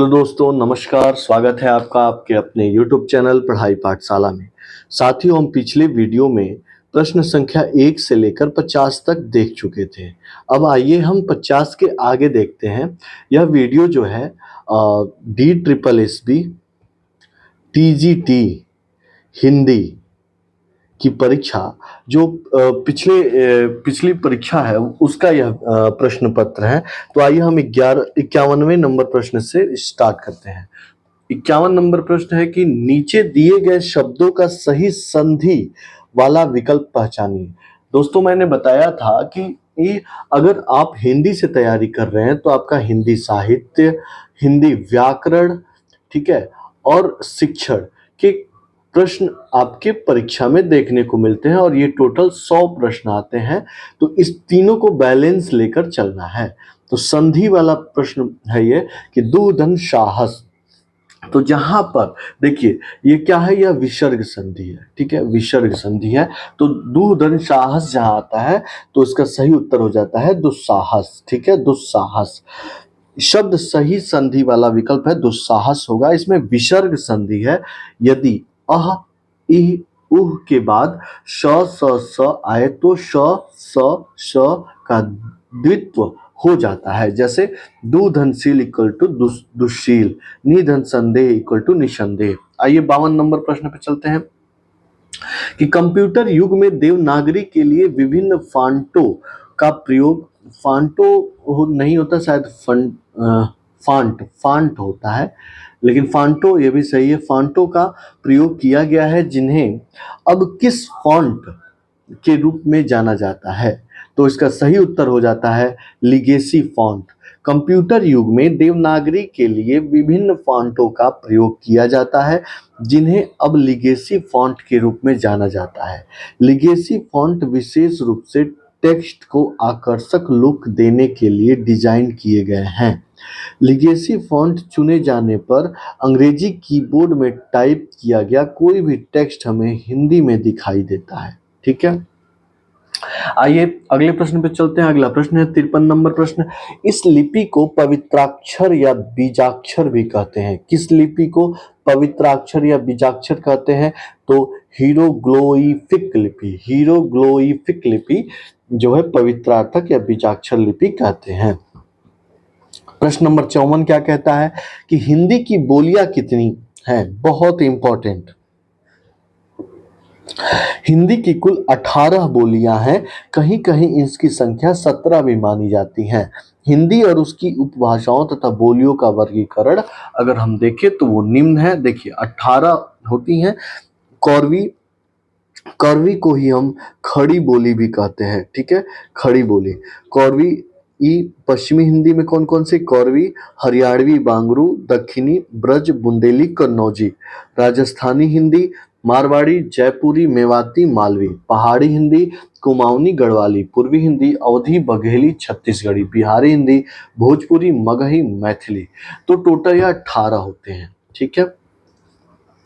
तो दोस्तों नमस्कार, स्वागत है आपका आपके अपने YouTube चैनल पढ़ाई पाठशाला में। साथियों, हम पिछले वीडियो में प्रश्न संख्या 1 से लेकर 50 तक देख चुके थे। अब आइए हम 50 के आगे देखते हैं। यह वीडियो जो है DSSB TGT हिंदी की परीक्षा जो पिछली परीक्षा है उसका यह प्रश्न पत्र है। तो आइए हम 51वें नंबर प्रश्न से स्टार्ट करते हैं। 51 नंबर प्रश्न है कि नीचे दिए गए शब्दों का सही संधि वाला विकल्प पहचानिए। दोस्तों, मैंने बताया था कि अगर आप हिंदी से तैयारी कर रहे हैं तो आपका हिंदी साहित्य, हिंदी व्याकरण, ठीक है, और शिक्षण के प्रश्न आपके परीक्षा में देखने को मिलते हैं और ये टोटल 100 प्रश्न आते हैं। तो इस तीनों को बैलेंस लेकर चलना है। तो संधि वाला प्रश्न है ये कि दूधन साहस। तो जहां पर देखिए ये क्या है, यह विसर्ग संधि है, ठीक है, विसर्ग संधि है। तो दूधन साहस जहां आता है तो इसका सही उत्तर हो जाता है दुस्साहस, ठीक है, दुस्साहस। शब्द सही संधि वाला विकल्प है दुस्साहस होगा। इसमें विसर्ग संधि है। यदि अह इह उह के बाद श स आए तो श का द्वित्व हो जाता है। जैसे दुधनशील इक्वल टू दुशील, निधन संदेह इक्वल टू निसंदेह। आइए 52 नंबर प्रश्न पे चलते हैं कि कंप्यूटर युग में देवनागरी के लिए विभिन्न फॉन्टों का प्रयोग, फांटो नहीं होता शायद, फांट होता है, लेकिन फांटो ये भी सही है। फांटो का प्रयोग किया गया है जिन्हें अब किस फॉन्ट के रूप में जाना जाता है। तो इसका सही उत्तर हो जाता है लिगेसी फॉन्ट। कंप्यूटर युग में देवनागरी के लिए विभिन्न फॉन्टों का प्रयोग किया जाता है जिन्हें अब लिगेसी फॉन्ट के रूप में जाना जाता है। लिगेसी फॉन्ट विशेष रूप से टेक्स्ट को आकर्षक लुक देने के लिए डिजाइन किए गए हैं। लिगेसी फॉन्ट चुने जाने पर अंग्रेजी कीबोर्ड में टाइप किया गया कोई भी टेक्स्ट हमें हिंदी में दिखाई देता है, ठीक है। आइए अगले प्रश्न पे चलते हैं। अगला प्रश्न है 53 नंबर प्रश्न। इस लिपि को पवित्राक्षर या बीजाक्षर भी कहते हैं। किस लिपि को पवित्राक्षर या बीजाक्षर कहते हैं? तो हीरोग्लोइफिक लिपि, हीरोग्लोइफिक लिपि जो है पवित्रार्थक या बीजाक्षर लिपि कहते हैं। प्रश्न नंबर 54 क्या कहता है कि हिंदी की बोलियां कितनी हैं? बहुत इंपॉर्टेंट। हिंदी की कुल 18 बोलियां हैं। कहीं कहीं इसकी संख्या 17 भी मानी जाती है। हिंदी और उसकी उपभाषाओं तथा बोलियों का वर्गीकरण अगर हम देखें तो वो निम्न है। देखिए 18 होती हैं। कौरवी, कौरवी को ही हम खड़ी बोली भी कहते हैं, ठीक है, खड़ी बोली। कौरवी पश्चिमी हिंदी में कौन कौन सी? कौरवी, हरियाणवी बांगरू, दक्षिणी ब्रज बुंदेली कन्नौजी। राजस्थानी हिंदी मारवाड़ी, जयपुरी, मेवाती, मालवी। पहाड़ी हिंदी कुमाऊनी, गढ़वाली। पूर्वी हिंदी अवधी, बघेली, छत्तीसगढ़ी। बिहारी हिंदी भोजपुरी, मगही, मैथिली। तो टोटल यह 18 होते हैं, ठीक है।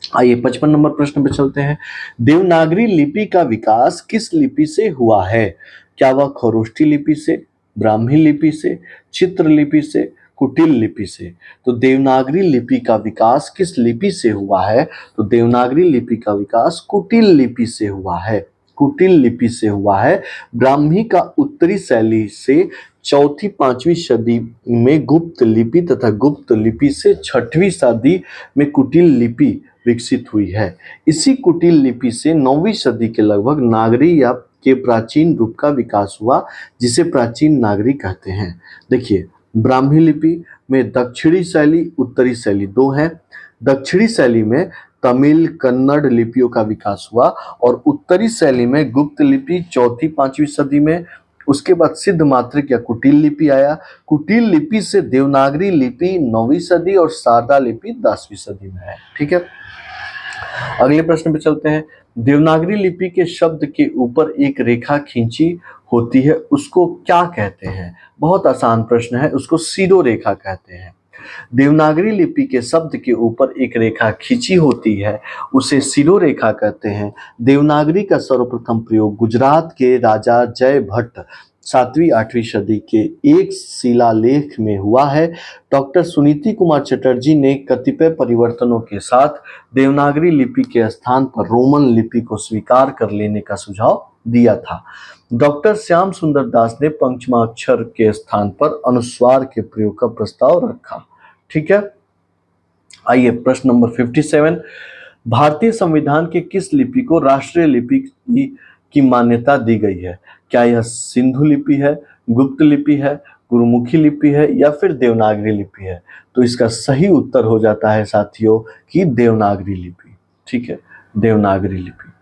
आइए 55 नंबर प्रश्न पे चलते हैं। देवनागरी लिपि का विकास किस लिपि से हुआ है? क्या वह खरोष्ठी लिपि से, ब्राह्मी लिपि से, चित्र लिपि से, कुटिल लिपि से? तो देवनागरी लिपि का विकास किस लिपि से हुआ है? तो देवनागरी लिपि का विकास कुटिल लिपि से हुआ है, कुटिल लिपि से हुआ है। ब्राह्मी का उत्तरी शैली से 4वीं-5वीं सदी में गुप्त लिपि तथा गुप्त लिपि से 6वीं सदी में कुटिल लिपि विकसित हुई है। इसी कुटिल लिपि से 9वीं सदी के लगभग नागरी या के प्राचीन रूप का विकास हुआ जिसे प्राचीन नागरी कहते हैं। देखिए ब्राह्मी लिपि में दक्षिणी शैली, उत्तरी शैली दो है। दक्षिणी शैली में तमिल, कन्नड़ लिपियों का विकास हुआ और उत्तरी शैली में गुप्त लिपि 4वीं-5वीं सदी में। उसके बाद सिद्ध मात्रिक या कुटिल लिपि आया। कुटिल लिपि से देवनागरी लिपि 9वीं सदी और शारदा लिपि 10वीं सदी में है, ठीक है। अगले प्रश्न पे चलते हैं। देवनागरी लिपि के शब्द के ऊपर एक रेखा खींची होती है, उसको क्या कहते हैं? बहुत आसान प्रश्न है, उसको सीरो रेखा कहते हैं। देवनागरी लिपि के शब्द के ऊपर एक रेखा खींची होती है, उसे सिरो रेखा कहते हैं। देवनागरी का सर्वप्रथम प्रयोग गुजरात के राजा जय भट्ट 7वीं 8वीं सदी के एक शिलालेख में हुआ है। डॉक्टर सुनीति कुमार चटर्जी ने कतिपय परिवर्तनों के साथ देवनागरी लिपि के स्थान पर रोमन लिपि को स्वीकार कर लेने का सुझाव दिया था। डॉक्टर श्याम सुंदर दास ने पंचमाक्षर के स्थान पर अनुस्वार के प्रयोग का प्रस्ताव रखा। ठीक है, आइए प्रश्न नंबर 57। भारतीय संविधान के किस लिपि को राष्ट्रीय लिपि की मान्यता दी गई है? क्या यह सिंधु लिपि है, गुप्त लिपि है, गुरुमुखी लिपि है या फिर देवनागरी लिपि है? तो इसका सही उत्तर हो जाता है साथियों कि देवनागरी लिपि। ठीक है, देवनागरी लिपि।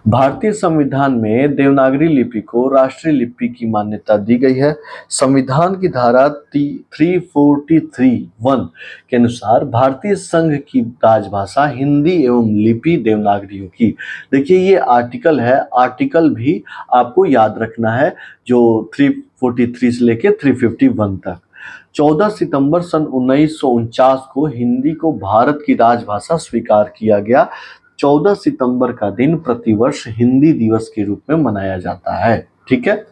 भारतीय संविधान में देवनागरी लिपि को राष्ट्रीय लिपि की मान्यता दी गई है। संविधान की धारा 343(1) के अनुसार भारतीय संघ की राजभाषा हिंदी एवं लिपि देवनागरी होगी। देखिए ये आर्टिकल है, आर्टिकल भी आपको याद रखना है जो 343 से लेके 351 तक। 14 सितंबर सन 1949 को हिंदी को भारत की राजभाषा स्वीकार किया गया। 14 सितंबर का दिन प्रतिवर्ष हिंदी दिवस के रूप में मनाया जाता है। ठीक है,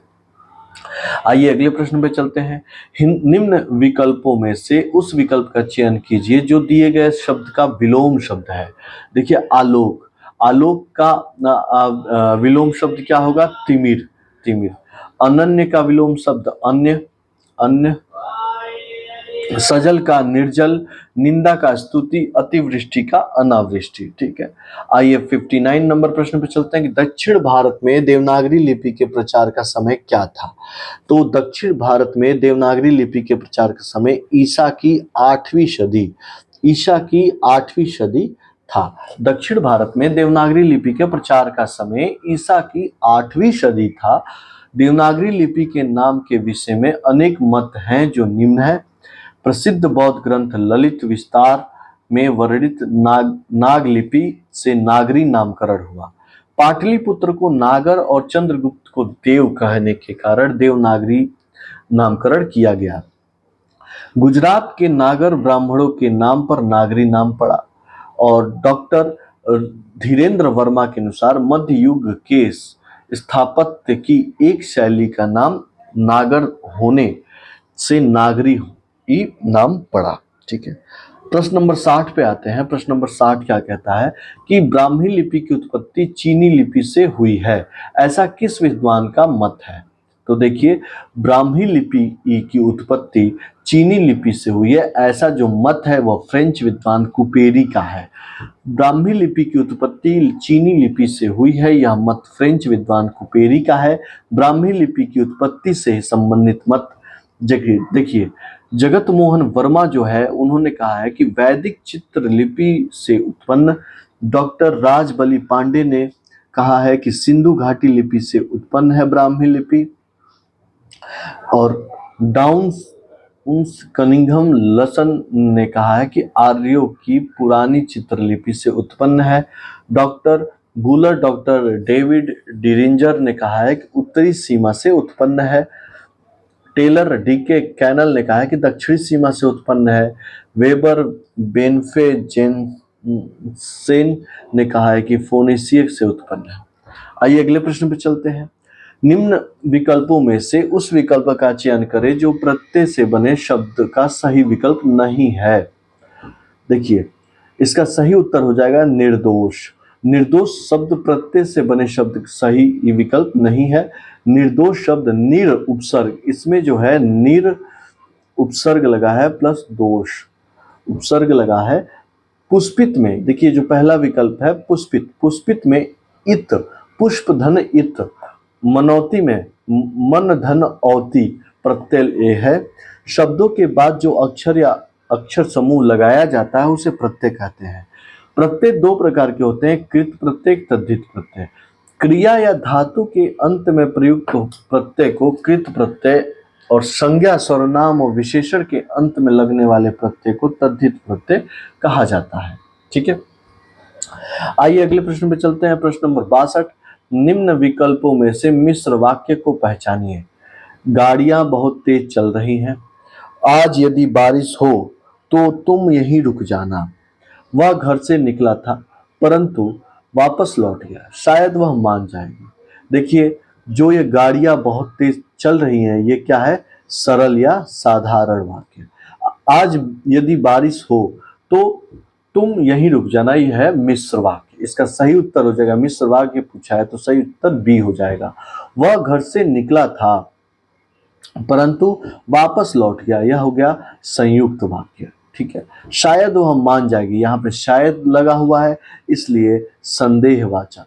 आइए अगले प्रश्न पे चलते हैं। निम्न विकल्पों में से उस विकल्प का चयन कीजिए जो दिए गए शब्द का विलोम शब्द है। देखिए आलोक, आलोक का विलोम शब्द क्या होगा? तिमिर, तिमिर। अनन्य का विलोम शब्द अन्य, अन्य। सजल का निर्जल, निंदा का स्तुति, अतिवृष्टि का अनावृष्टि। ठीक है, आइए 59 नंबर प्रश्न पे चलते हैं कि दक्षिण भारत में देवनागरी लिपि के प्रचार का समय क्या था? तो दक्षिण भारत में देवनागरी लिपि के प्रचार का समय ईसा की 8वीं सदी, ईसा की 8वीं सदी था। दक्षिण भारत में देवनागरी लिपि के प्रचार का समय ईसा की 8वीं सदी था। देवनागरी लिपि के नाम के विषय में अनेक मत हैं जो निम्न है। प्रसिद्ध बौद्ध ग्रंथ ललित विस्तार में वर्णित नागलिपि से नागरी नामकरण हुआ। पाटलिपुत्र को नागर और चंद्रगुप्त को देव कहने के कारण देवनागरी नामकरण किया गया। गुजरात के नागर ब्राह्मणों के नाम पर नागरी नाम पड़ा। और डॉक्टर धीरेन्द्र वर्मा के अनुसार मध्य युग के स्थापत्य की एक शैली का नाम नागर होने से नागरी ही नाम पड़ा। ठीक है, प्रश्न नंबर 60 पे आते हैं। प्रश्न नंबर 60 क्या कहता है कि ब्राह्मी लिपि की उत्पत्ति चीनी लिपि से हुई है, ऐसा किस विद्वान का मत है? तो देखिए ब्राह्मी लिपि की उत्पत्ति चीनी लिपि से हुई है, ऐसा जो मत है वह फ्रेंच विद्वान कुपेरी का है। ब्राह्मी लिपि की उत्पत्ति चीनी लिपि से हुई है, यह मत फ्रेंच विद्वान कुपेरी का है। ब्राह्मी लिपि की उत्पत्ति से संबंधित मत देखिए जगत मोहन वर्मा जो है उन्होंने कहा है कि वैदिक चित्र लिपि से उत्पन्न। डॉक्टर राजबली पांडे ने कहा है कि सिंधु घाटी लिपि से उत्पन्न है ब्राह्मी लिपि। और डाउन्स कनिंघम लसन ने कहा है कि आर्यों की पुरानी चित्रलिपि से उत्पन्न है। डॉक्टर बुलर, डॉक्टर डेविड डिरिंजर ने कहा है कि उत्तरी सीमा से उत्पन्न है। टेलर डीके कैनल ने कहा है कि दक्षिणी सीमा से उत्पन्न है। वेबर बेनफे जेनसेन ने कहा है कि फोनेशिया से उत्पन्न है। आइए अगले प्रश्न पे चलते हैं। निम्न विकल्पों में से उस विकल्प का चयन करें जो प्रत्यय से बने शब्द का सही विकल्प नहीं है। देखिए इसका सही उत्तर हो जाएगा निर्दोष। निर्दोष शब्द प्रत्यय से बने शब्द सही विकल्प नहीं है। निर्दोष शब्द निर उपसर्ग, इसमें जो है निर उपसर्ग लगा है प्लस दोष उपसर्ग लगा है। पुष्पित में देखिए जो पहला विकल्प है पुष्पित, पुष्पित में इत, पुष्प धन इत। मनौती में मन धन औती प्रत्यय है। शब्दों के बाद जो अक्षर या अक्षर समूह लगाया जाता है उसे प्रत्यय कहते हैं। प्रत्यय दो प्रकार के होते हैं, कृत प्रत्यय, तद्धित प्रत्यय। क्रिया या धातु के अंत में प्रयुक्त प्रत्यय को कृत प्रत्यय और संज्ञा, सर्वनाम और विशेषण के अंत में लगने वाले प्रत्यय को तद्धित प्रत्यय कहा जाता है। ठीक है, आइए अगले प्रश्न पे चलते हैं। प्रश्न नंबर 62। निम्न विकल्पों में से मिश्र वाक्य को पहचानिए। गाड़ियां बहुत तेज चल रही हैं। आज यदि बारिश हो तो तुम यहीं रुक जाना। वह घर से निकला था परंतु वापस लौट गया, शायद वह मान जाएगी। देखिए जो ये गाड़ियां बहुत तेज चल रही हैं, ये क्या है? सरल या साधारण वाक्य। आज यदि बारिश हो तो तुम यहीं रुक जाना, ये है मिश्र वाक्य। इसका सही उत्तर हो जाएगा, मिश्र वाक्य पूछा है तो सही उत्तर बी हो जाएगा। वह घर से निकला था परंतु वापस लौट गया, यह हो गया संयुक्त वाक्य। ठीक है, शायद वो हम मान जाएगी, यहाँ पे शायद लगा हुआ है इसलिए संदेहवाचक।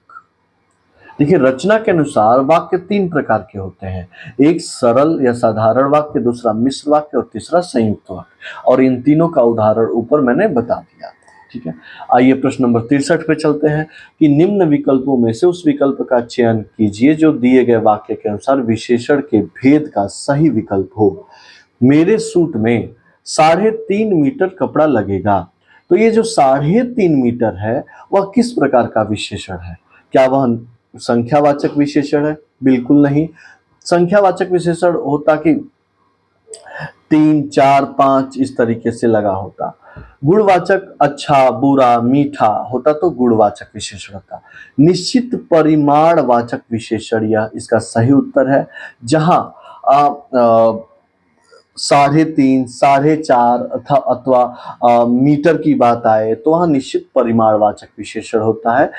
देखिए, रचना के अनुसार वाक्य तीन प्रकार के होते हैं, एक सरल या साधारण वाक्य, दूसरा मिश्र वाक्य और तीसरा संयुक्त वाक्य। और इन तीनों का उदाहरण ऊपर मैंने बता दिया। ठीक है, आइए प्रश्न नंबर 63 पे चलते हैं कि निम्न विकल्पों में से उस विकल्प का चयन कीजिए जो दिए गए वाक्य के अनुसार विशेषण के भेद का सही विकल्प हो। मेरे सूट में 3.5 मीटर कपड़ा लगेगा। तो ये जो 3.5 मीटर है वह किस प्रकार का विशेषण है? क्या वह संख्यावाचक विशेषण है? बिल्कुल नहीं। संख्यावाचक विशेषण होता कि 3, 4, 5 इस तरीके से लगा होता। गुणवाचक अच्छा, बुरा, मीठा होता तो गुणवाचक विशेषण होता। निश्चित परिमाणवाचक विशेषण यह इसका सही उत्तर है। जहां 3.5, 4.5 अथवा मीटर की बात आए तो वहां निश्चित परिमाणवाचक विशेषण होता है।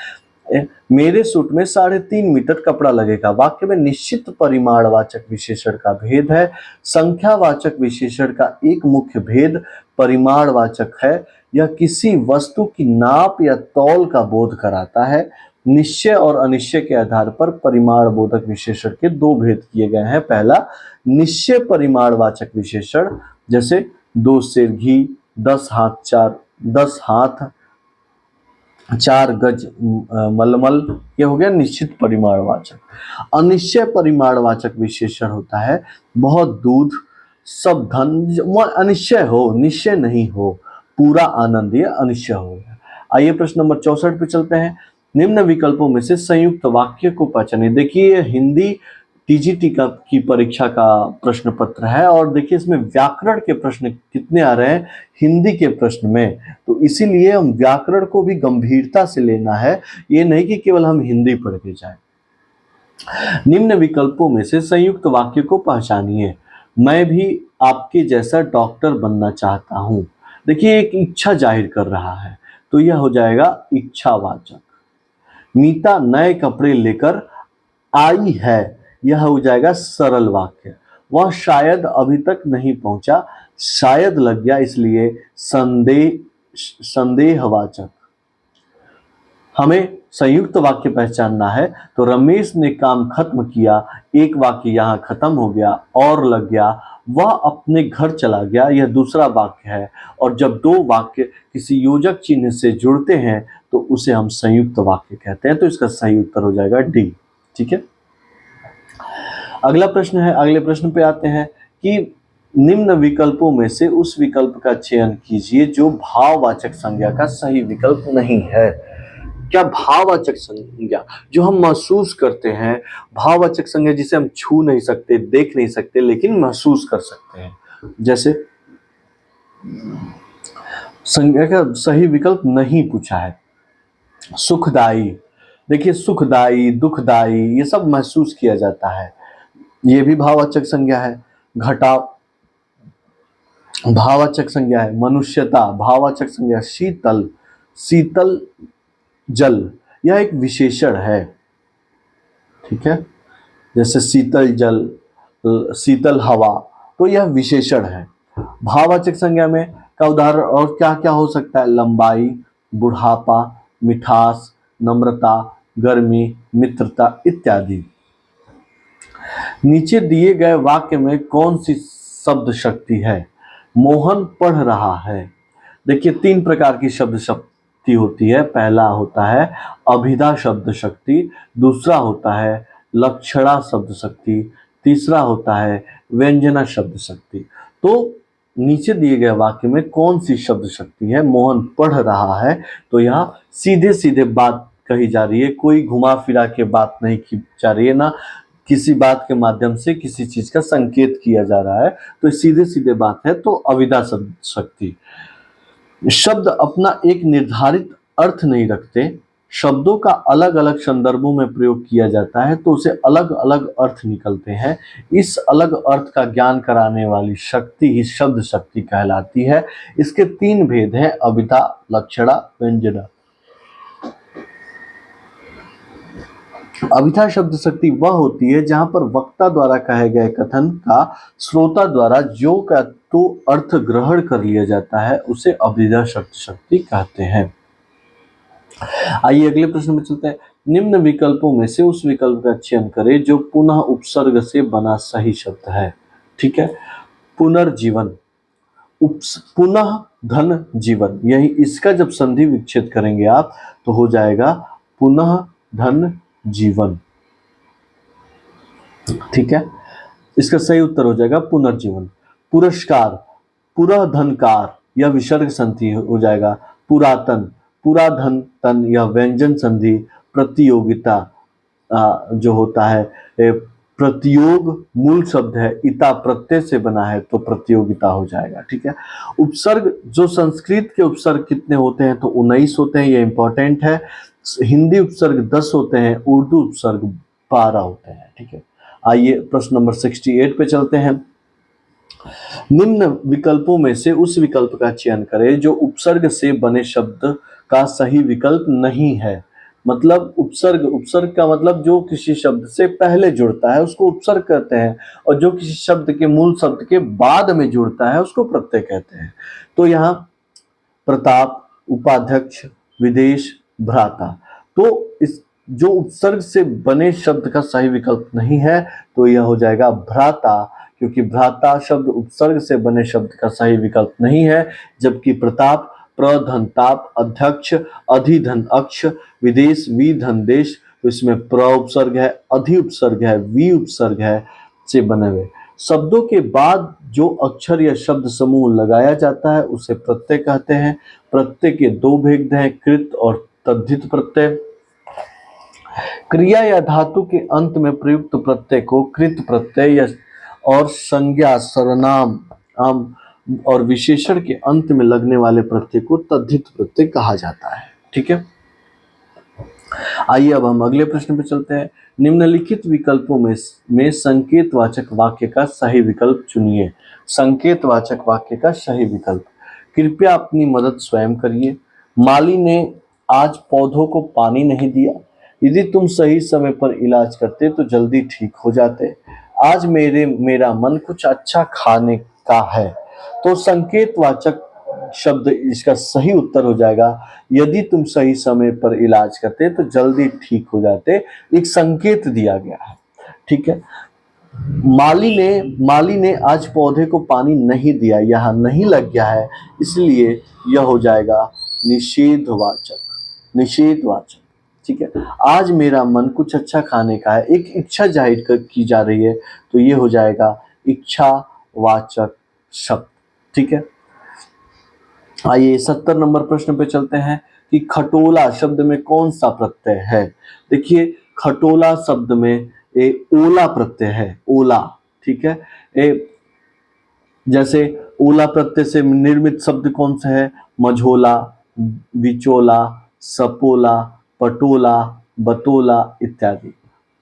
मेरे सूट में 3.5 मीटर कपड़ा लगेगा, वाक्य में निश्चित परिमाणवाचक विशेषण का भेद है। संख्यावाचक विशेषण का एक मुख्य भेद परिमाणवाचक है, यह किसी वस्तु की नाप या तौल का बोध कराता है। निश्चय और अनिश्चय के आधार पर परिमाण बोधक विशेषण के दो भेद किए गए हैं। पहला, निश्चय परिमाणवाचक विशेषण, जैसे 2 सेर घी, 10 हाथ 4 गज मलमल, ये हो गया निश्चित परिमाणवाचक। अनिश्चय परिमाणवाचक विशेषण होता है बहुत दूध, सब धन, अनिश्चय हो, निश्चय नहीं हो, पूरा आनंद, ये अनिश्चय हो गया। आइए प्रश्न नंबर 64 पे चलते हैं। निम्न विकल्पों में से संयुक्त वाक्य को पहचानिए। देखिए, हिंदी टीजीटी की परीक्षा का प्रश्न पत्र है और देखिए इसमें व्याकरण के प्रश्न कितने आ रहे हैं हिंदी के प्रश्न में, तो इसीलिए हम व्याकरण को भी गंभीरता से लेना है, ये नहीं कि केवल हम हिंदी पढ़ के जाएं। निम्न विकल्पों में से संयुक्त वाक्य को पहचानिए। मैं भी आपके जैसा डॉक्टर बनना चाहता हूं। देखिए, एक इच्छा जाहिर कर रहा है तो यह हो जाएगा इच्छावाचक। मीता नए कपड़े लेकर आई है, यह हो जाएगा सरल वाक्य। वह शायद अभी तक नहीं पहुंचा, शायद लग गया इसलिए संदेहवाचक। हमें संयुक्त वाक्य पहचानना है तो रमेश ने काम खत्म किया, एक वाक्य यहाँ खत्म हो गया और लग गया, वह अपने घर चला गया, यह दूसरा वाक्य है। और जब दो वाक्य किसी योजक चिन्ह से जुड़ते हैं तो उसे हम संयुक्त वाक्य कहते हैं, तो इसका सही उत्तर हो जाएगा डी। ठीक है, अगला प्रश्न है, अगले प्रश्न पे आते हैं कि निम्न विकल्पों में से उस विकल्प का चयन कीजिए जो भाववाचक संज्ञा का सही विकल्प नहीं है। क्या भाववाचक संज्ञा जो हम महसूस करते हैं, भाववाचक संज्ञा जिसे हम छू नहीं सकते, देख नहीं सकते, लेकिन महसूस कर सकते हैं, जैसे संज्ञा का सही विकल्प नहीं पूछा है। सुखदाई, देखिए सुखदाई, दुखदाई, ये सब महसूस किया जाता है, ये भी भाववाचक संज्ञा है। घटाव भाववाचक संज्ञा है। मनुष्यता भाववाचक संज्ञा। शीतल, शीतल जल, यह एक विशेषण है। ठीक है, जैसे शीतल जल, शीतल हवा, तो यह विशेषण है। भाववाचक संज्ञा में का उदाहरण और क्या क्या हो सकता है? लंबाई, बुढ़ापा, मिठास, नम्रता, गर्मी, मित्रता इत्यादि। नीचे दिए गए वाक्य में कौन सी शब्द शक्ति है? मोहन पढ़ रहा है। देखिए, 3 प्रकार की शब्द शक्ति होती है। पहला होता है अभिधा शब्द शक्ति, दूसरा होता है लक्षणा शब्द शक्ति, तीसरा होता है व्यंजना शब्द शक्ति। तो नीचे दिए गए वाक्य में कौन सी शब्द शक्ति है? मोहन पढ़ रहा है, तो यहाँ सीधे सीधे बात कही जा रही है, कोई घुमा फिरा के बात नहीं की जा रही है, ना किसी बात के माध्यम से किसी चीज का संकेत किया जा रहा है, तो सीधे सीधे बात है, तो अविधा शक्ति। शब्द अपना एक निर्धारित अर्थ नहीं रखते, शब्दों का अलग अलग संदर्भों में प्रयोग किया जाता है तो उसे अलग अलग अर्थ निकलते हैं। इस अलग अर्थ का ज्ञान कराने वाली शक्ति ही शब्द शक्ति कहलाती है। इसके 3 भेद हैं, अभिधा, लक्षणा, व्यंजना। अभिधा शब्द शक्ति वह होती है जहां पर वक्ता द्वारा कहे गए कथन का श्रोता द्वारा जो का तो अर्थ ग्रहण कर लिया जाता है, उसे अभिधा शब्द शक्ति कहते हैं। आइए अगले प्रश्न में चलते हैं। निम्न विकल्पों में से उस विकल्प का चयन करें जो पुनः उपसर्ग से बना सही शब्द है। ठीक है, पुनर्जीवन, पुनः धन जीवन, यही इसका जब संधि विच्छेद करेंगे आप तो हो जाएगा पुनः धन जीवन। ठीक है, इसका सही उत्तर हो जाएगा पुनर्जीवन। पुरस्कार, पुरा धनकार, यह विसर्ग संधि हो जाएगा। पुरातन, पुरा धन तन, यह व्यंजन संधि। प्रतियोगिता जो होता है प्रतियोग मूल शब्द है, इता प्रत्यय से बना है तो प्रतियोगिता हो जाएगा। ठीक है, उपसर्ग, जो संस्कृत के उपसर्ग कितने होते हैं तो 19 होते हैं, ये इंपॉर्टेंट है। हिंदी उपसर्ग 10 होते हैं, उर्दू उपसर्ग 12 होते हैं। ठीक है, आइए प्रश्न नंबर 68 पे चलते हैं। निम्न विकल्पों में से उस विकल्प का चयन करें जो उपसर्ग से बने शब्द का सही विकल्प नहीं है। मतलब उपसर्ग, उपसर्ग का मतलब जो किसी शब्द से पहले जुड़ता है उसको उपसर्ग कहते हैं, और जो किसी शब्द के मूल शब्द के बाद में जुड़ता है उसको प्रत्यय कहते हैं। तो यहाँ प्रताप, उपाध्यक्ष, विदेश, भ्राता, तो इस जो उपसर्ग से बने शब्द का सही विकल्प नहीं है तो यह हो जाएगा भ्राता, क्योंकि भ्राता शब्द उपसर्ग से बने शब्द का सही विकल्प नहीं है। जबकि प्रताप प्रधनताप, अध्यक्ष अधिधन अक्ष, विदेश विधन देश, तो इसमें प्र उपसर्ग है, अधि उपसर्ग है, वि उपसर्ग है से बने हुए शब्दों के बाद जो अक्षर या शब्द समूह लगाया जाता है उसे प्रत्यय कहते हैं। प्रत्यय के 2 भेद हैं, कृत और तद्धित प्रत्यय। क्रिया या धातु के अंत में प्रयुक्त प्रत्यय को कृत प्रत्यय या और संज्ञा, सर्वनाम और विशेषण के अंत में लगने वाले प्रत्यय को तद्धित प्रत्यय कहा जाता है। ठीक है, आइए अब हम अगले प्रश्न पे चलते हैं। निम्नलिखित विकल्पों में संकेतवाचक वाक्य का सही विकल्प चुनिए। संकेतवाचक वाक्य का सही विकल्प, कृपया अपनी मदद स्वयं करिए, माली ने आज पौधों को पानी नहीं दिया, यदि तुम सही समय पर इलाज करते तो जल्दी ठीक हो जाते, आज मेरा मन कुछ अच्छा खाने का है। तो संकेतवाचक शब्द इसका सही उत्तर हो जाएगा, यदि तुम सही समय पर इलाज करते तो जल्दी ठीक हो जाते, एक संकेत दिया गया है। ठीक है, माली ने आज पौधे को पानी नहीं दिया, यहाँ नहीं लग गया है, इसलिए यह हो जाएगा निषेधवाचक, निषेधवाचक। ठीक है, आज मेरा मन कुछ अच्छा खाने का है, एक इच्छा जाहिर की जा रही है तो ये हो जाएगा इच्छावाचक शब्द। ठीक है, आइए 70 नंबर प्रश्न पे चलते हैं कि खटोला शब्द में कौन सा प्रत्यय है। देखिए, खटोला शब्द में ओला प्रत्यय है, ओला। ठीक है, जैसे ओला प्रत्यय से निर्मित शब्द कौन सा है, मझोला, बिचोला, सपोला, पटोला, बतोला इत्यादि।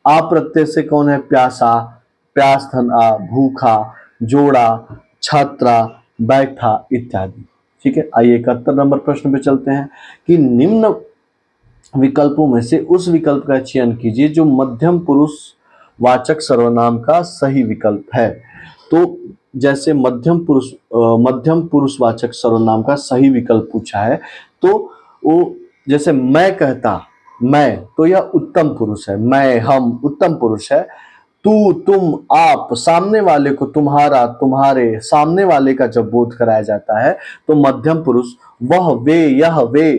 आ प्रत्यय से कौन है, प्यासा, प्यास धन आ, भूखा, जोड़ा, छात्रा, बैठा इत्यादि। ठीक है, आइए 71 नंबर प्रश्न पे चलते हैं कि निम्न विकल्पों में से उस विकल्प का चयन कीजिए जो मध्यम पुरुष वाचक सर्वनाम का सही विकल्प है। तो जैसे मध्यम पुरुष वाचक सर्वनाम का सही विकल्प पूछा है तो वो जैसे मैं कहता, मैं, तो यह उत्तम पुरुष है, मैं, हम उत्तम पुरुष है। तू, तुम, आप, सामने वाले को तुम्हारा, तुम्हारे, सामने वाले का जब बोध कराया जाता है तो मध्यम पुरुष, वह, वे, यह, वे,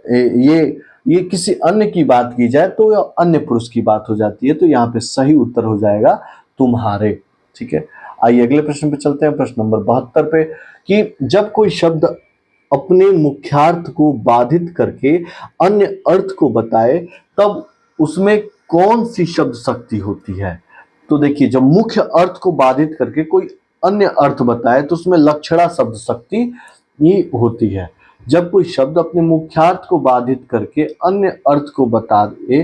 ये किसी अन्य की बात की जाए तो यह अन्य पुरुष की बात हो जाती है, तो यहाँ पे सही उत्तर हो जाएगा तुम्हारे। ठीक है, आइए अगले प्रश्न पे चलते हैं, प्रश्न नंबर 72 पे, कि जब कोई शब्द अपने मुख्यार्थ को बाधित करके अन्य अर्थ को बताए तब उसमें कौन सी शब्द शक्ति होती है। तो देखिए, जब मुख्य अर्थ को बाधित करके कोई अन्य अर्थ बताए तो उसमें लक्षणा शब्द शक्ति ही होती है। जब कोई शब्द अपने मुख्यार्थ को बाधित करके अन्य अर्थ को बता दे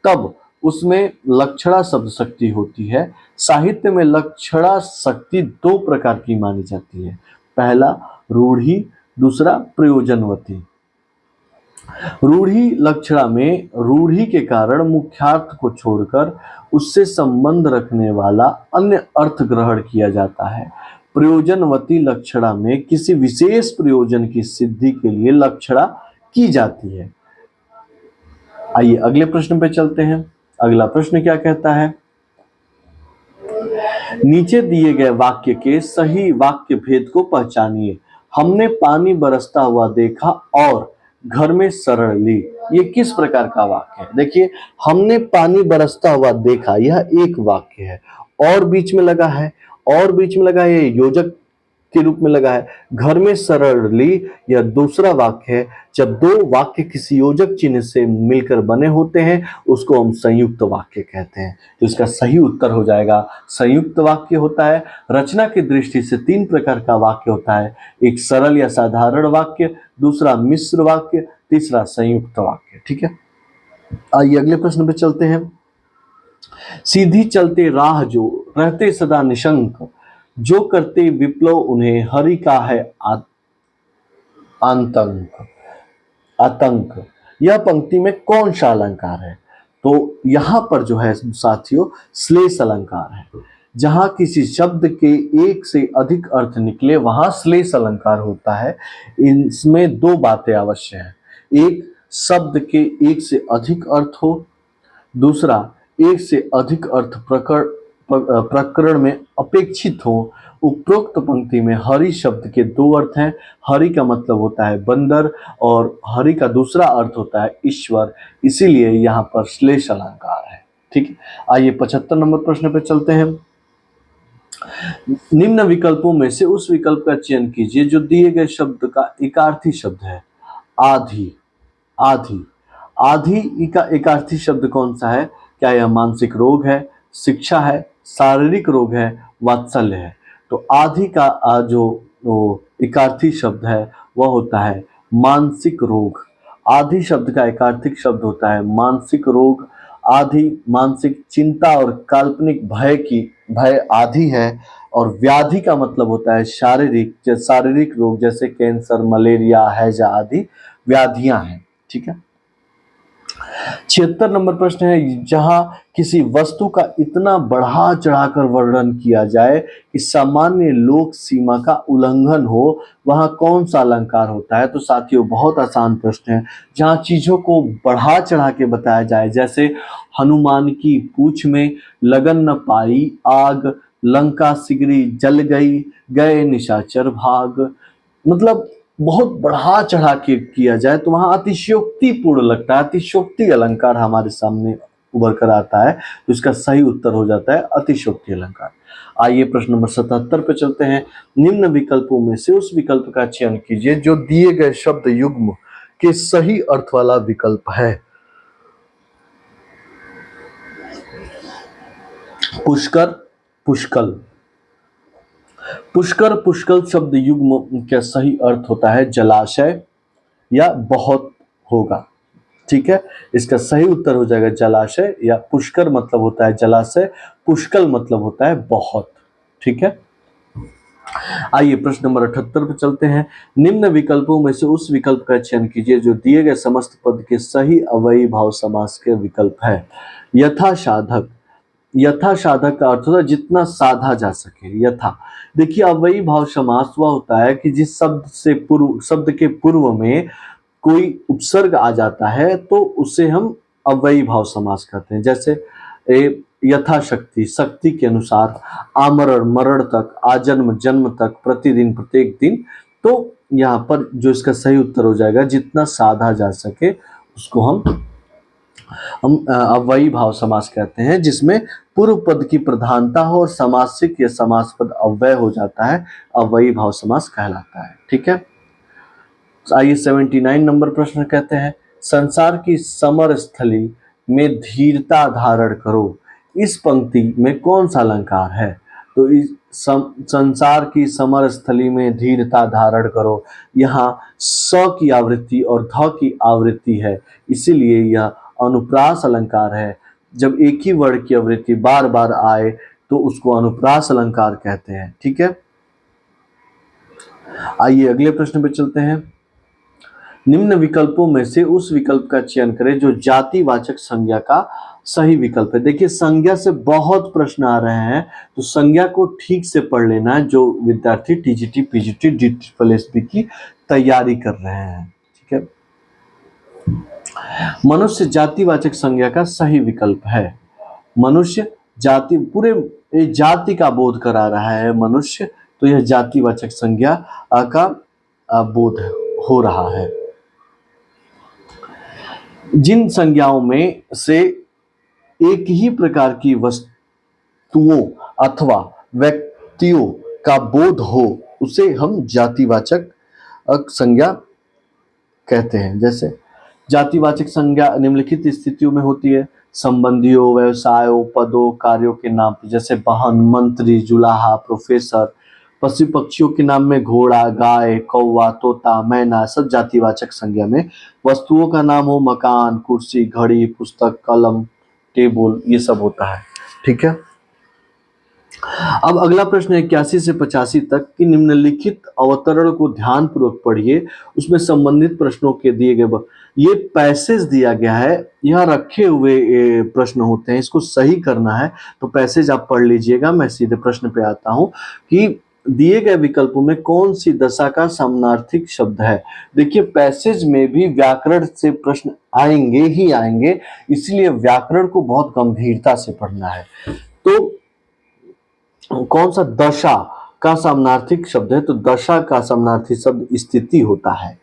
तब उसमें लक्षणा शब्द शक्ति होती है। साहित्य में लक्षणा शक्ति दो प्रकार की मानी जाती है। पहला रूढ़ी, दूसरा प्रयोजनवती। रूढ़ी लक्षणा में रूढ़ी के कारण मुख्यार्थ को छोड़कर उससे संबंध रखने वाला अन्य अर्थ ग्रहण किया जाता है। प्रयोजनवती लक्षणा में किसी विशेष प्रयोजन की सिद्धि के लिए लक्षणा की जाती है। आइए अगले प्रश्न पे चलते हैं। अगला प्रश्न क्या कहता है? नीचे दिए गए वाक्य के सही वाक्य भेद को पहचानिए। हमने पानी बरसता हुआ देखा और घर में शरण ली। ये किस प्रकार का वाक्य है? देखिए, हमने पानी बरसता हुआ देखा, यह एक वाक्य है। और बीच में लगा है, और बीच में लगा है, ये योजक के रूप में लगा है। घर में शरण ली, यह दूसरा वाक्य है। जब दो वाक्य किसी योजक चिन्ह से मिलकर बने होते हैं उसको हम संयुक्त वाक्य कहते हैं। तो इसका सही उत्तर हो जाएगा संयुक्त वाक्य होता है। रचना की दृष्टि से तीन प्रकार का वाक्य होता है। एक सरल या साधारण वाक्य, दूसरा मिश्र वाक्य, तीसरा संयुक्त वाक्य। ठीक है, आइए अगले प्रश्न पे चलते हैं। सीधी चलते राह जो रहते सदा निशंक, जो करते विप्लव उन्हें हरि का है आतंक। आतंक, यह पंक्ति में कौन सा अलंकार है? तो यहां पर जो है साथियों श्लेष अलंकार है। जहां किसी शब्द के एक से अधिक अर्थ निकले वहां श्लेष अलंकार होता है। इसमें दो बातें आवश्यक हैं। एक, शब्द के एक से अधिक अर्थ हो, दूसरा एक से अधिक अर्थ प्रकरण में अपेक्षित हो। उपरोक्त पंक्ति में हरि शब्द के दो अर्थ हैं। हरि का मतलब होता है बंदर और हरि का दूसरा अर्थ होता है ईश्वर, इसीलिए यहाँ पर श्लेष अलंकार है। ठीक है, आइए 75 नंबर प्रश्न पे चलते हैं। निम्न विकल्पों में से उस विकल्प का चयन कीजिए जो दिए गए शब्द का एकार्थी शब्द है। आधी, आधी, आधी का एकार्थी शब्द कौन सा है? क्या यह मानसिक रोग है, शिक्षा है, शारीरिक रोग है, वात्सल्य है? तो आधी का जो एकार्थी शब्द है वह होता है मानसिक रोग। आधी शब्द का एकार्थिक शब्द होता है मानसिक रोग। आधी मानसिक चिंता और काल्पनिक भय आधी है। और व्याधि का मतलब होता है शारीरिक रोग, जैसे कैंसर, मलेरिया, हैजा आदि व्याधियां हैं। ठीक है, 76 नंबर प्रश्न है। जहां किसी वस्तु का इतना बढ़ा चढ़ाकर वर्णन किया जाए कि सामान्य लोक सीमा का उल्लंघन हो, वहां कौन सा अलंकार होता है? तो साथियों बहुत आसान प्रश्न है। जहां चीजों को बढ़ा चढ़ा के बताया जाए, जैसे हनुमान की पूंछ में लगन न पाई आग, लंका सिगरी जल गई, गए निशाचर भाग। मतलब बहुत बढ़ा चढ़ा के किया जाए तो वहां अतिशयोक्तिपूर्ण लगता है, अतिशयोक्ति अलंकार हमारे सामने उभर कर आता है। तो इसका सही उत्तर हो जाता है अतिशयोक्ति अलंकार। आइए प्रश्न नंबर 77 पे चलते हैं। निम्न विकल्पों में से उस विकल्प का चयन कीजिए जो दिए गए शब्द युग्म के सही अर्थ वाला विकल्प है। पुष्कर, पुष्कल। पुष्कर पुष्कल शब्द युग्म का सही अर्थ होता है जलाशय या बहुत होगा। ठीक है, इसका सही उत्तर हो जाएगा जलाशय या पुष्कर मतलब होता है जलाशय, पुष्कल मतलब होता है बहुत। ठीक है, आइए प्रश्न नंबर 78 पे चलते हैं। निम्न विकल्पों में से उस विकल्प का चयन कीजिए जो दिए गए समस्त पद के सही अव्ययी भाव समास के विकल्प है। यथा साधक, यथा साधक का अर्थ होता है जितना साधा जा सके। यथा, देखिए अव्ययी भाव समास वह होता है कि जिस शब्द के पूर्व में कोई उपसर्ग आ जाता है तो उसे हम अव्ययी भाव समास कहते हैं। जैसे यथाशक्ति, शक्ति के अनुसार, आमरण मरण तक, आजन्म जन्म तक, प्रतिदिन प्रत्येक दिन। तो यहाँ पर जो इसका सही उत्तर हो जाएगा जितना साधा जा सके उसको हम अव्ययी भाव समास कहते हैं, जिसमें पूर्व पद की प्रधानता हो और समासिक या समास पद अव्यय हो जाता है, अव्ययी भाव समास कहलाता है। ठीक है, आइए 79 नंबर प्रश्न कहते हैं। संसार की समर स्थली में धीरता धारण करो, इस पंक्ति में कौन सा अलंकार है? तो इस संसार की समर स्थली में धीरता धारण करो, यहाँ स की आवृत्ति और ध की आवृत्ति है, इसीलिए यह अनुप्रास अलंकार है। जब एक ही वर्ड की आवृत्ति बार बार आए तो उसको अनुप्रास अलंकार कहते हैं। ठीक है, आइए अगले प्रश्न पे चलते हैं। निम्न विकल्पों में से उस विकल्प का चयन करें जो जातिवाचक संज्ञा का सही विकल्प है। देखिए संज्ञा से बहुत प्रश्न आ रहे हैं, तो संज्ञा को ठीक से पढ़ लेना है जो विद्यार्थी टीजीटी, पीजीटी, DSSB की तैयारी कर रहे हैं। ठीक है, मनुष्य जातिवाचक संज्ञा का सही विकल्प है। मनुष्य जाति, पूरे जाति का बोध करा रहा है मनुष्य, तो यह जातिवाचक संज्ञा का बोध हो रहा है। जिन संज्ञाओं में से एक ही प्रकार की वस्तुओं अथवा व्यक्तियों का बोध हो उसे हम जातिवाचक संज्ञा कहते हैं। जैसे जातिवाचक संज्ञा निम्नलिखित स्थितियों में होती है: संबंधियों, व्यवसायों, पदों, कार्यों के नाम, जैसे बहन, मंत्री, जुलाहा, प्रोफेसर। पशु पक्षियों के नाम में घोड़ा, गाय, कौवा, तोता, मैना, सब जातिवाचक संज्ञा में। वस्तुओं का नाम हो मकान, कुर्सी, घड़ी, पुस्तक, कलम, टेबल, ये सब होता है। ठीक है, अब अगला प्रश्न 81 से 85 तक की निम्नलिखित अवतरण को ध्यान पूर्वक पढ़िए। उसमें संबंधित प्रश्नों के दिए गए ये पैसेज दिया गया है, यहाँ रखे हुए प्रश्न होते हैं, इसको सही करना है तो पैसेज आप पढ़ लीजिएगा। मैं सीधे प्रश्न पे आता हूँ कि दिए गए विकल्पों में कौन सी दशा का समानार्थिक शब्द है। देखिए पैसेज में भी व्याकरण से प्रश्न आएंगे ही आएंगे, इसलिए व्याकरण को बहुत गंभीरता से पढ़ना है। तो कौन सा दशा का समानार्थिक शब्द है, तो दशा का समानार्थी शब्द स्थिति होता है।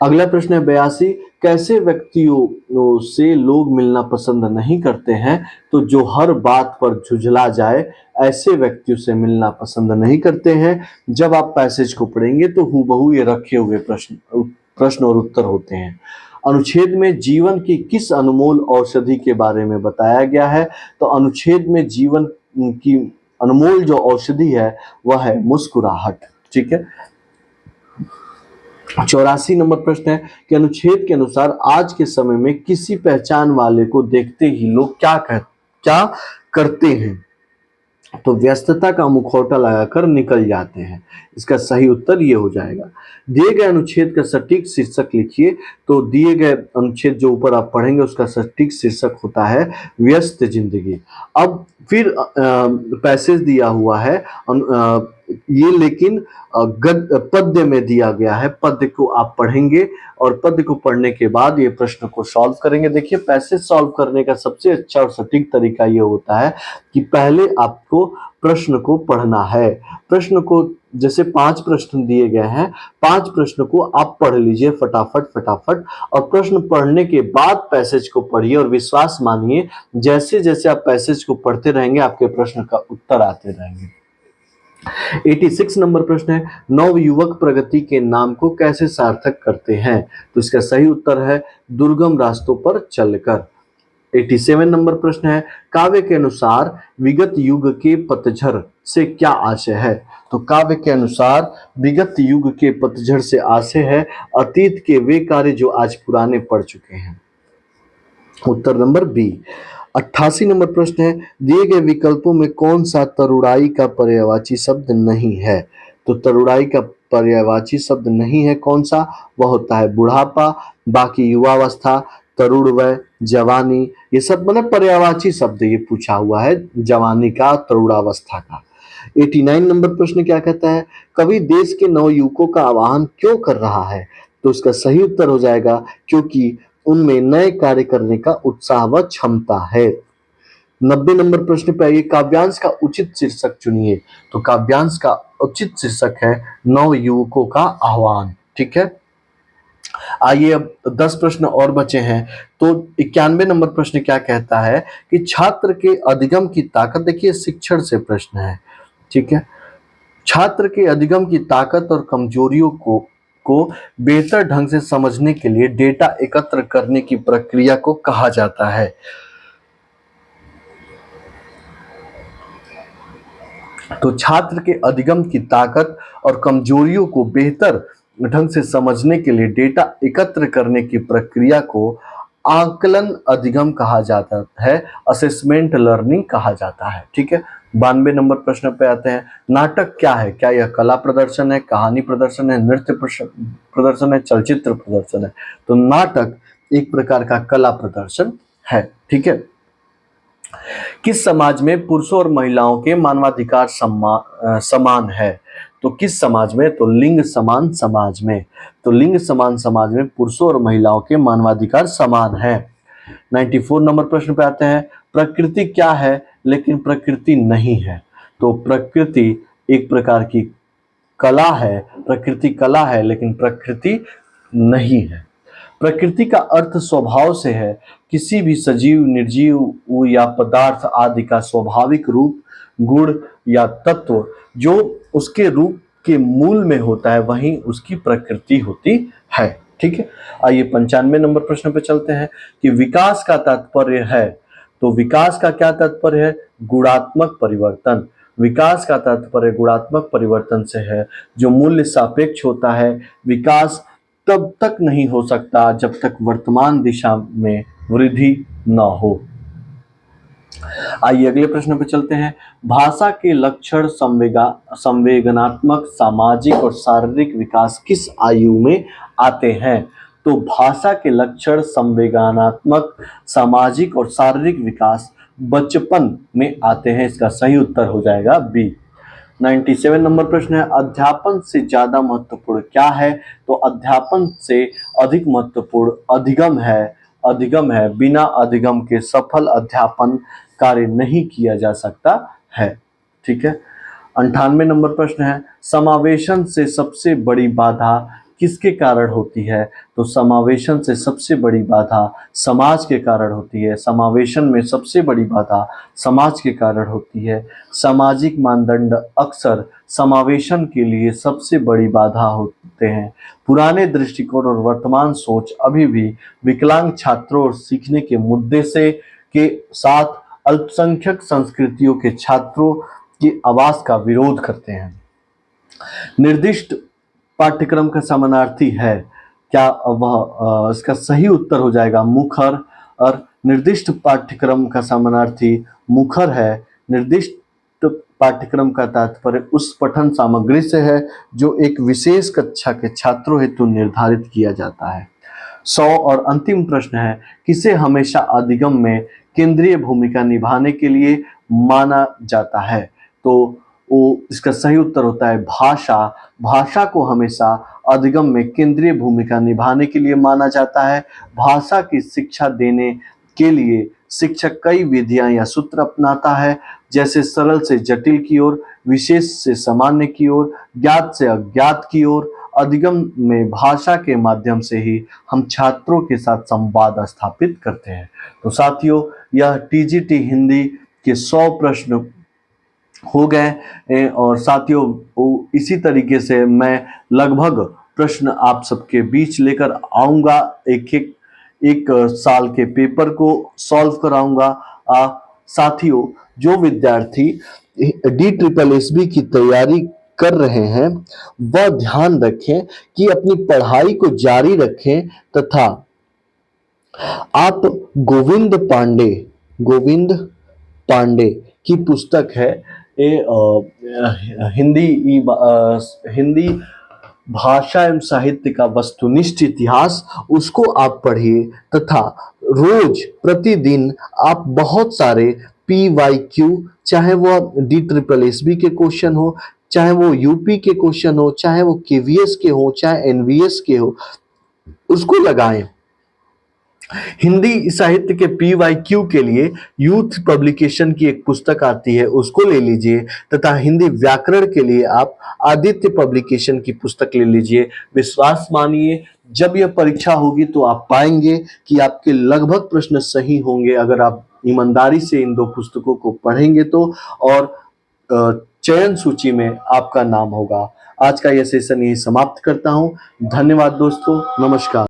अगला प्रश्न है 82, कैसे व्यक्तियों से लोग मिलना पसंद नहीं करते हैं, तो जो हर बात पर झुझला जाए ऐसे व्यक्तियों से मिलना पसंद नहीं करते हैं। जब आप पैसेज को पढ़ेंगे तो हूबहू ये रखे हुए प्रश्न और उत्तर होते हैं। अनुच्छेद में जीवन की किस अनमोल औषधि के बारे में बताया गया है, तो अनुच्छेद में जीवन की अनमोल जो औषधि है वह है मुस्कुराहट। ठीक है, 84 नंबर प्रश्न है कि अनुच्छेद के अनुसार आज के समय में किसी पहचान वाले को देखते ही लोग क्या करते हैं, तो व्यस्तता का मुखौटा लगाकर निकल जाते हैं। इसका सही उत्तर ये हो जाएगा। दिए गए अनुच्छेद का सटीक शीर्षक लिखिए, तो दिए गए अनुच्छेद जो ऊपर आप पढ़ेंगे उसका सटीक शीर्षक होता है व्यस्त जिंदगी। अब फिर पैसेज दिया हुआ है ये, लेकिन पद्य में दिया गया है। पद्य को आप पढ़ेंगे और पद्य को पढ़ने के बाद ये प्रश्न को सॉल्व करेंगे। देखिए पैसेज सॉल्व करने का सबसे अच्छा और सटीक तरीका ये होता है कि पहले आपको प्रश्न को पढ़ना है। प्रश्न को, जैसे 5 प्रश्न दिए गए हैं, 5 प्रश्न को आप पढ़ लीजिए फटाफट, और प्रश्न पढ़ने के बाद पैसेज को पढ़िए और विश्वास मानिए जैसे जैसे आप पैसेज को पढ़ते रहेंगे आपके प्रश्न का उत्तर आते रहेंगे। 86 नंबर प्रश्न है, नवयुवक प्रगति के नाम को कैसे सार्थक करते हैं, तो इसका सही उत्तर है दुर्गम रास्तों पर चलकर। 87 नंबर प्रश्न है, काव्य के अनुसार विगत युग के पतझड़ से क्या आशय है, तो काव्य के अनुसार विगत युग के पतझड़ से आशय है अतीत के वे कार्य जो आज पुराने पड़ चुके हैं। उत्तर नंबर बी। 88 नंबर प्रश्न है, दिए गए विकल्पों में कौन सा तरुणाई का पर्यायवाची शब्द नहीं है, तो तरुणाई का पर्यायवाची शब्द नहीं है कौन सा, वह होता है बुढ़ापा। बाकी युवावस्था, तरुण वय, जवानी, ये सब मतलब पर्यायवाची शब्द ये पूछा हुआ है, जवानी का, तरुणावस्था का। 89 नंबर प्रश्न क्या कहता है, कवि देश के नवयुवकों का आह्वान क्यों कर रहा है, तो इसका सही उत्तर हो जाएगा क्योंकि उनमें नए कार्य करने का उत्साह व क्षमता है। 90 नंबर प्रश्न पे आइए, काव्यांश का उचित शीर्षक चुनिए, तो काव्यांश का उचित शीर्षक है नव युवकों का आह्वान। ठीक है, आइए अब 10 प्रश्न और बचे हैं। तो 91 नंबर प्रश्न क्या कहता है कि छात्र के अधिगम की ताकत, देखिए शिक्षण से प्रश्न है। ठीक है, छात्र के अधिगम की ताकत और कमजोरियों को बेहतर ढंग से समझने के लिए डेटा एकत्र करने की प्रक्रिया को कहा जाता है। तो छात्र के अधिगम की ताकत और कमजोरियों को बेहतर ढंग से समझने के लिए डेटा एकत्र करने की प्रक्रिया को आकलन अधिगम कहा जाता है, असेसमेंट लर्निंग कहा जाता है। ठीक है, 92 नंबर प्रश्न पे आते हैं। नाटक क्या है? क्या यह कला प्रदर्शन है, कहानी प्रदर्शन है, नृत्य प्रदर्शन है, चलचित्र प्रदर्शन है? तो नाटक एक प्रकार का कला प्रदर्शन है। ठीक है, किस समाज में पुरुषों और महिलाओं के मानवाधिकार समान है? तो किस समाज में? तो लिंग समान समाज में। तो लिंग समान समाज में पुरुषों और महिलाओं के मानवाधिकार समान है। 94 नंबर प्रश्न पे आते हैं। प्रकृति क्या है लेकिन प्रकृति नहीं है? तो प्रकृति एक प्रकार की कला है, प्रकृति कला है लेकिन प्रकृति नहीं है। प्रकृति का अर्थ स्वभाव से है, किसी भी सजीव, निर्जीव या पदार्थ आदि का स्वाभाविक रूप, गुण या तत्व जो उसके रूप के मूल में होता है वही उसकी प्रकृति होती है। ठीक है, आइए 95 नंबर प्रश्न पे चलते हैं कि विकास का तात्पर्य है। तो विकास का क्या तात्पर्य है? गुणात्मक परिवर्तन। विकास का तात्पर्य गुणात्मक परिवर्तन से है, जो मूल्य सापेक्ष होता है। विकास तब तक नहीं हो सकता जब तक वर्तमान दिशा में वृद्धि न हो। आइए अगले प्रश्न पे चलते हैं। भाषा के लक्षण संवेदनात्मक, सामाजिक और शारीरिक विकास किस आयु में आते हैं? तो भाषा के लक्षण संवेदनात्मक, सामाजिक और शारीरिक विकास बचपन में आते हैं। इसका सही उत्तर हो जाएगा बी। 97 नंबर प्रश्न है। अध्यापन से ज्यादा महत्वपूर्ण क्या है? तो अध्यापन से अधिक महत्वपूर्ण अधिगम है। अधिगम है, बिना अधिगम के सफल अध्यापन कार्य नहीं किया जा सकता है। ठीक है, 98 नंबर प्रश्न है। समावेशन से सबसे बड़ी बाधा किसके कारण होती है? तो समावेशन से सबसे बड़ी बाधा समाज के कारण होती है। समावेशन में सबसे बड़ी बाधा समाज के कारण होती है। सामाजिक मानदंड अक्सर समावेशन के लिए सबसे बड़ी बाधा होते हैं। पुराने दृष्टिकोण और वर्तमान सोच अभी भी विकलांग छात्रों और सीखने के मुद्दे से के साथ अल्पसंख्यक संस्कृतियों के छात्रों की आवाज का विरोध करते हैं। निर्दिष्ट पाठ्यक्रम का समानार्थी है क्या? वह इसका सही उत्तर हो जाएगा मुखर। और निर्दिष्ट पाठ्यक्रम का समानार्थी मुखर है। निर्दिष्ट पाठ्यक्रम का तात्पर्य उस पठन सामग्री से है जो एक विशेष कक्षा के छात्रों हेतु निर्धारित किया जाता है। 100 और अंतिम प्रश्न है। किसे हमेशा अधिगम में केंद्रीय भूमिका निभाने के लिए माना जाता है? तो वो इसका सही उत्तर होता है भाषा। भाषा को हमेशा अधिगम में केंद्रीय भूमिका निभाने के लिए माना जाता है। भाषा की शिक्षा देने के लिए शिक्षक कई विधियां या सूत्र अपनाता है, जैसे सरल से जटिल की ओर, विशेष से सामान्य की ओर, ज्ञात से अज्ञात की ओर। अधिगम में भाषा के माध्यम से ही हम छात्रों के साथ संवाद स्थापित करते हैं। तो साथियों, यह टीजीटी हिंदी के 100 प्रश्न हो गए और साथियों इसी तरीके से मैं लगभग प्रश्न आप सबके बीच लेकर आऊंगा। एक साल के पेपर को सॉल्व कराऊंगा। साथियों, जो विद्यार्थी DSSB की तैयारी कर रहे हैं वह ध्यान रखें कि अपनी पढ़ाई को जारी रखें तथा आप गोविंद पांडे की पुस्तक है हिंदी भाषा एवं साहित्य का वस्तुनिष्ठ इतिहास, उसको आप पढ़िए तथा रोज प्रतिदिन आप बहुत सारे PYQ, चाहे वो DSSB के क्वेश्चन हो, चाहे वो यूपी के क्वेश्चन हो, चाहे वो KVS के हो, चाहे NVS के हो, उसको लगाएं। हिंदी साहित्य के PYQ के लिए यूथ पब्लिकेशन की एक पुस्तक आती है, उसको ले लीजिए तथा हिंदी व्याकरण के लिए आप आदित्य पब्लिकेशन की पुस्तक ले लीजिए। विश्वास मानिए, जब यह परीक्षा होगी तो आप पाएंगे कि आपके लगभग प्रश्न सही होंगे अगर आप ईमानदारी से इन 2 पुस्तकों को पढ़ेंगे तो, और चयन सूची में आपका नाम होगा। आज का यह सेशन यही समाप्त करता हूं। धन्यवाद दोस्तों, नमस्कार।